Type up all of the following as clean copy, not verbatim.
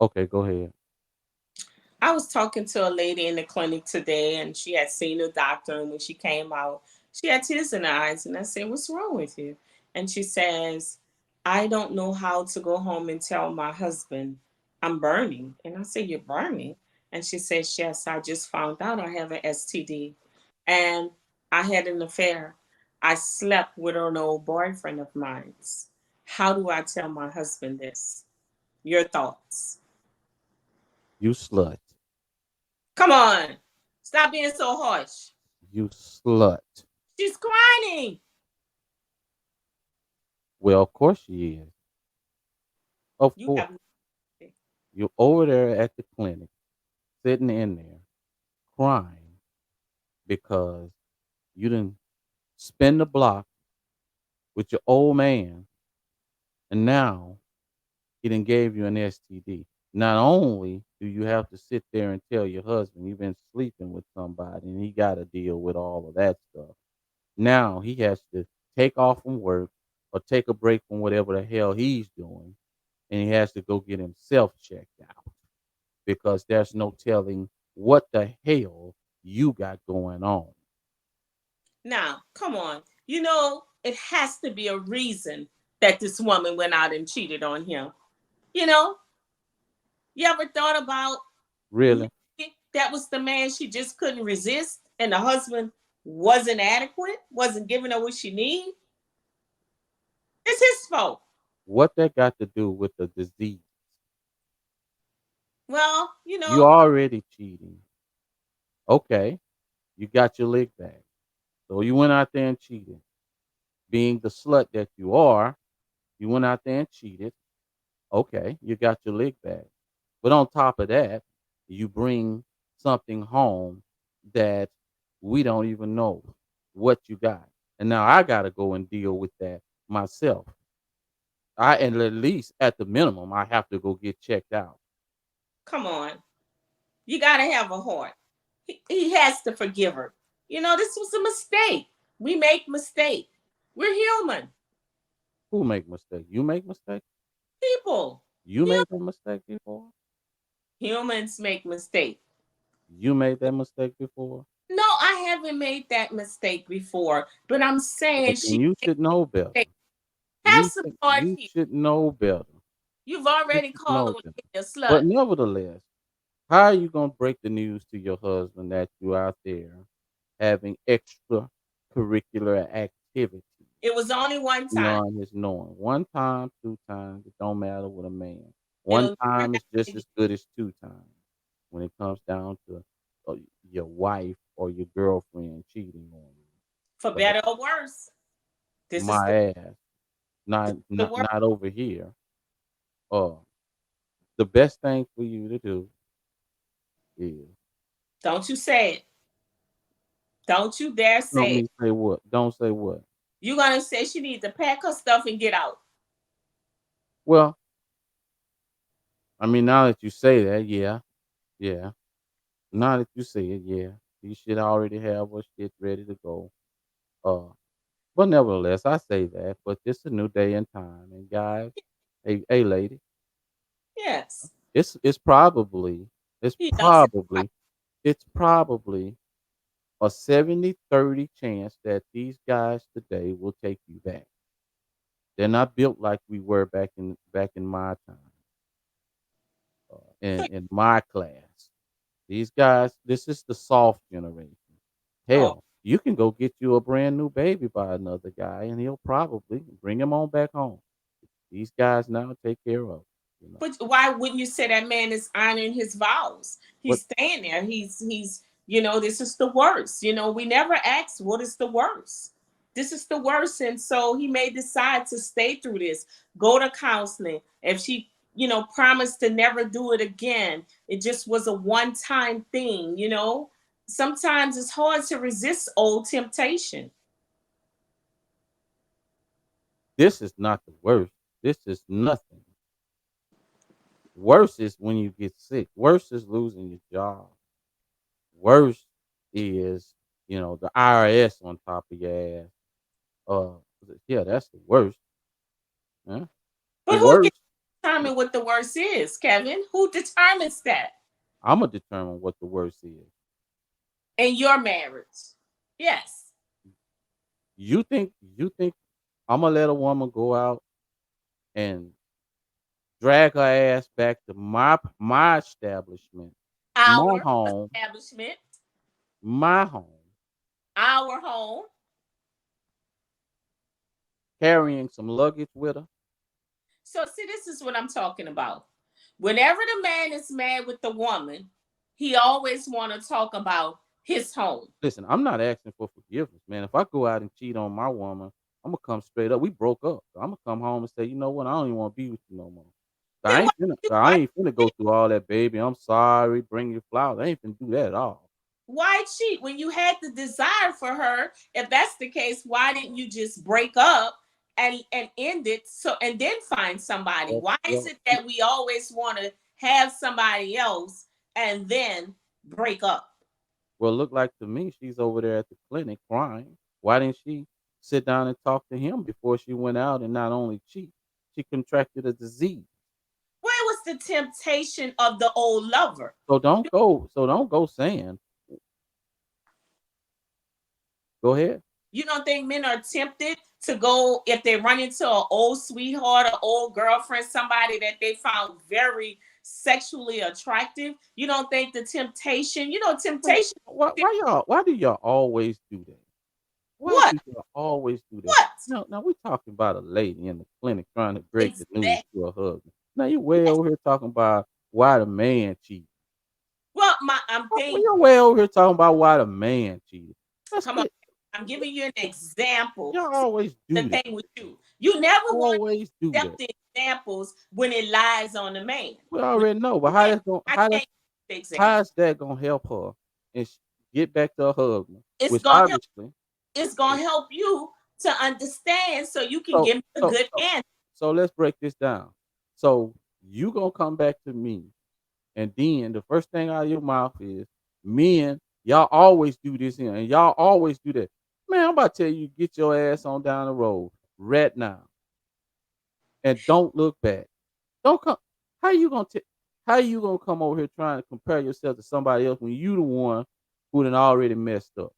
Okay, go ahead. I was talking to a lady in the clinic today, and she had seen a doctor. And when she came out, she had tears in her eyes. And I said, "What's wrong with you?" And she says, "I don't know how to go home and tell my husband I'm burning." And I said, "You're burning?" And she says, "Yes, I just found out I have an STD. And I had an affair. I slept with an old boyfriend of mine's. How do I tell my husband this?" Your thoughts? You slut. Come on. Stop being so harsh. You slut. She's crying. Well, of course she is. Of You course. have You're over there at the clinic, sitting in there, crying because you didn't spin the block with your old man, and now he done gave you an STD. Not only do you have to sit there and tell your husband you've been sleeping with somebody and he got to deal with all of that stuff. Now he has to take off from work or take a break from whatever the hell he's doing, and he has to go get himself checked out because there's no telling what the hell you got going on. now. Come on. It has to be a reason that this woman went out and cheated on him. You know, you ever thought about Really? maybe that was the man she just couldn't resist, and the husband wasn't adequate, wasn't giving her what she needed? It's his fault. What that got to do with the disease? Well, You already cheating. Okay, you got your lick back. So you went out there and cheated. Being the slut that you are, you went out there and cheated. Okay, you got your lick back. But on top of that, you bring something home that we don't even know what you got. And now I got to go and deal with that myself. And at least at the minimum, I have to go get checked out. come on. You got to have a heart. He has to forgive her. This was a mistake. We make mistakes. We're human Who make mistakes? You make mistakes? people. You made that mistake before? Humans make mistakes. You made that mistake before? No, I haven't made that mistake before, but I'm saying Well, then she you made should know better. a mistake. Have You some should heart you here. should know better. You've You already should called know her better. a But slut. nevertheless, how are you gonna break the news to your husband that you out there having extracurricular activities It was only one time. beyond his knowing? One time, two times, it don't matter with a man. One It'll never time is happen just again. as good as two times when it comes down to your wife or your girlfriend cheating on you. For But better or worse. This is the my ass, this not is the not worst. not over here. Uh, the best thing for you to do is Don't you say it. Don't you dare don't say it. me say what? Don't say what? You're gonna say she needs to pack her stuff and get out. Well, I mean, now that you say that, yeah, yeah. Now that you say it, yeah, you should already have her shit ready to go. Uh, but nevertheless, I say that. But it's a new day and time, and guys, hey, lady, Yes. it's probably it's He loves it. probably it's probably a 70-30 chance that these guys today will take you back. They're not built like we were back in my time, in my class. These guys, this is the soft generation. Oh, Hell, you can go get you a brand new baby by another guy, and he'll probably bring him on back home. These guys now take care of, you know. but why wouldn't you say that man is honoring his vows? What He's staying there. This is the worst. We never asked what is the worst. This is the worst. And so he may decide to stay through this, go to counseling. If she, promised to never do it again, it just was a one-time thing. Sometimes it's hard to resist old temptation. this is not the worst. This is nothing. Worse is when you get sick. Worse is losing your job. Worse is, the IRS on top of your ass. Uh, yeah, that's the worst. Huh? The But who gets worst. determine what the worst is, Kevin? Who determines that I'm gonna determine what the worst is. in your marriage? Yes. You think I'm gonna let a woman go out and drag her ass back to my establishment, my Our home, establishment, my home, our home. carrying some luggage with her? So, see, this is what I'm talking about. Whenever the man is mad with the woman, he always want to talk about his home. Listen, I'm not asking for forgiveness, man. If I go out and cheat on my woman, I'm gonna come straight up. We broke up. So I'm gonna come home and say, you know what? I don't even want to be with you no more. Then I why, ain't finna go through all that, baby. I'm sorry. Bring your flowers. I ain't finna do that at all. why cheat when you had the desire for her? If that's the case, why didn't you just break up and end it, so and then find somebody? Well, Why is well, it that we always want to have somebody else and then break up? well, look like to me, she's over there at the clinic crying. Why didn't she sit down and talk to him before she went out and not only cheat, she contracted a disease? Where was the temptation of the old lover? So don't go saying, go ahead. You don't think men are tempted to go if they run into an old sweetheart or old girlfriend, somebody that they found very sexually attractive? You don't think the temptation, Man, temptation. why do y'all always do that? Why What? do y'all always do that? What? Now we're talking about a lady in the clinic trying to break the news Exactly. to her husband. Now you way Yes. over here talking about why the man cheated. Well, I'm Well, thinking, you're way over here talking about why the man cheated. Let's come on. get I'm giving you an example. y'all See, always the do that. thing with you, you never want Always to do that. accept the examples when it lies on the man. We When already know, but you win, I can't use the example. how is that gonna help her and get back to her husband? It's Which gonna help. obviously, It's gonna help you to understand, so you can so give me a so good so answer. so let's break this down. So you gonna come back to me, and then the first thing out of your mouth is, men, y'all always do this here, and y'all always do that. Man, I'm about to tell you, get your ass on down the road right now, and don't look back. Don't come. How you gonna how you gonna come over here trying to compare yourself to somebody else when you the one who done already messed up?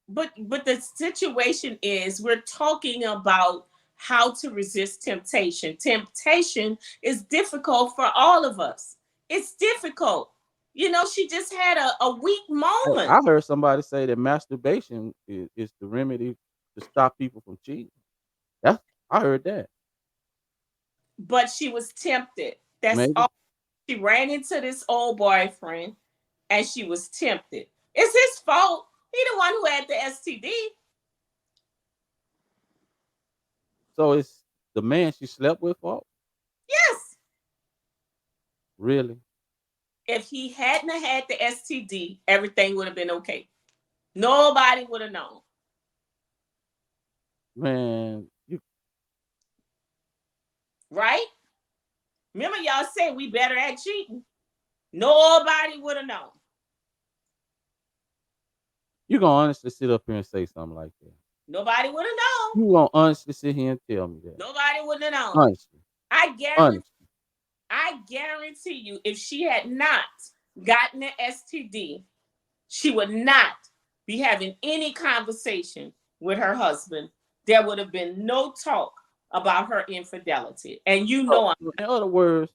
But the situation is, we're talking about how to resist temptation. Temptation is difficult for all of us. It's difficult. She just had a weak Hey, moment, I heard somebody say that masturbation is the remedy to stop people from cheating. That's I heard that. but she was tempted. That's Maybe all. She ran into this old boyfriend and she was tempted. It's his fault. He the one who had the STD. so. It's the man she slept with fault. Yes. Really, If he hadn't had the STD, everything would have been okay. Nobody would have known, man. You right? Remember, y'all said we better at cheating. Nobody would have known. you gonna honestly sit up here and say something like that? Nobody would have known. You gonna honestly sit here and tell me that? Nobody would have known. Honestly, I guarantee. honestly. I guarantee you, if she had not gotten the STD, she would not be having any conversation with her husband. There would have been no talk about her infidelity. And So, I'm in other words,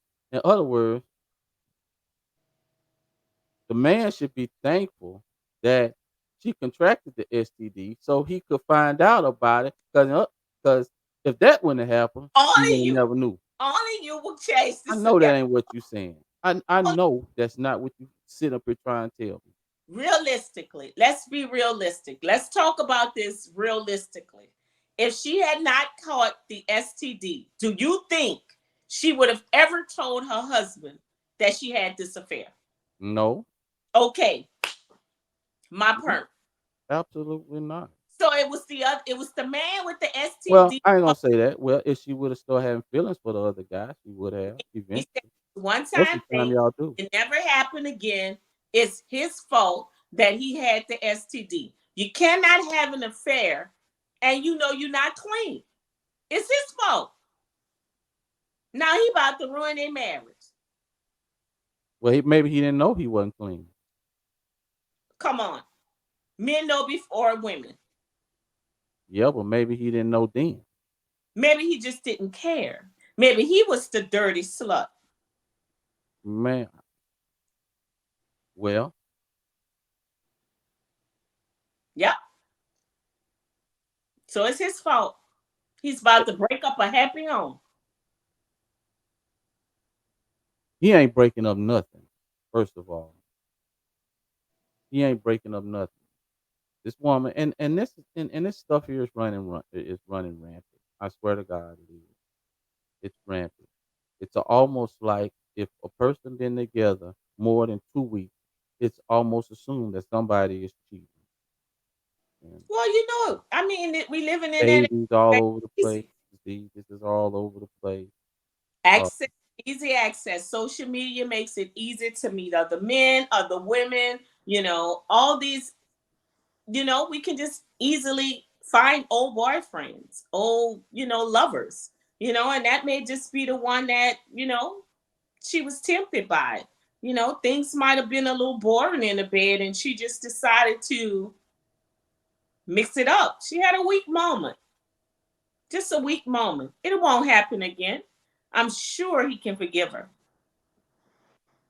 the man should be thankful that she contracted the STD so he could find out about it. Because if that wouldn't have happened, he only would have you, never knew. only you will chase the I know that severity. ain't what you saying. I know that's not what you sit up here trying to tell me. Realistically, let's be realistic. Let's talk about this realistically. If she had not caught the STD, do you think she would have ever told her husband that she had this affair? No, Okay, my no, perm. absolutely not. So it was the man with the Well, STD. I ain't gonna say that. Well, if she would have still having feelings for the other guy, she would have He said eventually. one Most time of the time, thing. y'all do. It never happened again. It's his fault that he had the STD. You cannot have an affair and you know you're not clean. It's his fault. Now he about to ruin their marriage. Well, maybe he didn't know he wasn't clean. Come on. Men know before women. Yeah, but maybe he didn't know then. Maybe he just didn't care. Maybe he was the dirty slut. Man, well, Yep. So it's his fault. He's about to break up a happy home. he ain't breaking up nothing. First of all, he ain't breaking up nothing. This woman and this and this stuff here is is running rampant. I swear to God, it is. It's rampant. It's almost like if a person been together more than 2 weeks, it's almost assumed that somebody is cheating. And Well, you know, I mean, we living in that babies all over the place. easy This is all over the place. Uh, access, easy access. Social media makes it easy to meet other men, other women. You know, all these. You know, we can just easily find old boyfriends, old, lovers. And that may just be the one that she was tempted by. Things might have been a little boring in the bed, and she just decided to mix it up. She had a weak moment, just a weak moment. It won't happen again. I'm sure he can forgive her.